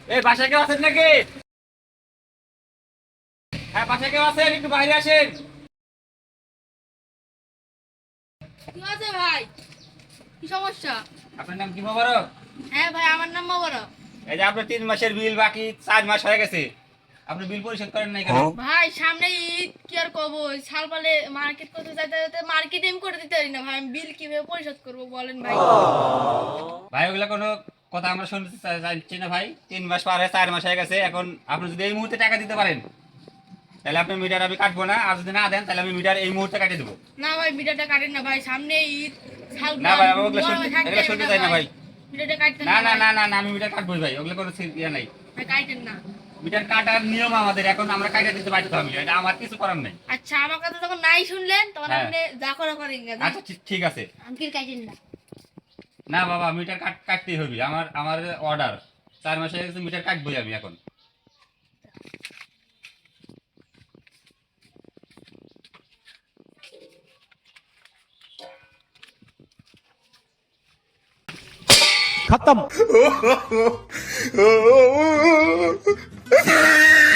এই বাসায় কেউ আছেন নাকি? হ্যাঁ, বাসায় কেউ আছেন? একটু বাইরে আসেন। কি আছে ভাই? কি সমস্যা? আপনার নাম কি মোবারক? হ্যাঁ ভাই, আমার নাম মোবারক। এই যে আপনার 3 মাসের বিল বাকি, 4 মাস হয়ে গেছে, আপনি বিল পরিশোধ করেন নাই কেন? ভাই সামনে ঈদ, কি আর করবো? সাল পালে মার্কেট করতে যাইতে যাইতে মার্কেট এম করে দিতে পারি না ভাই। আমি বিল কিভাবে পরিশোধ করবো বলেন ভাই? ভাই ওগুলা কোনো কথা আমরা শুনতে চাইছি না ভাই। 3 মাস পার হয়ে 4 মাস হয়ে গেছে। এখন আপনি যদি এই মুহূর্তে টাকা দিতে পারেন তাহলে আপনার মিটার আমি কাটবো না, আর যদি না দেন তাহলে আমি মিটার এই মুহূর্তে কাটিয়ে দেবো। না ভাই, মিটারটা কাটেন না ভাই, সামনে ঈদ। সাল না ভাই, আমি ওগুলো গরমে থাকতে এগুলো পারি শুনতে না চাই না ভাই। মিটারটা কাটতেন না না না ভাই। না না না, আমি মিটার কাটবোই ভাই, ওগুলো কোনো ইয়ে নাই। ভাই কাটেন না। মিটার কাটার নিয়ম আমাদের, এখন আমরা কাটিয়ে দিতে বাধ্য আমি, এটা আমার কিছু করার নেই। আচ্ছা, আমার কথা যখন নাই শুনলেন তখন হ্যাঁ। আপনি যা করে করেন গা। আচ্ছা ঠিক আছে। আঙ্কেল কাটেন না। না বাবা, মিটার কাটতেই হবে, আমার আমার অর্ডার। 4 মাস হয়ে গেছে, মিটার কাটবোই আমি এখন। खत्म।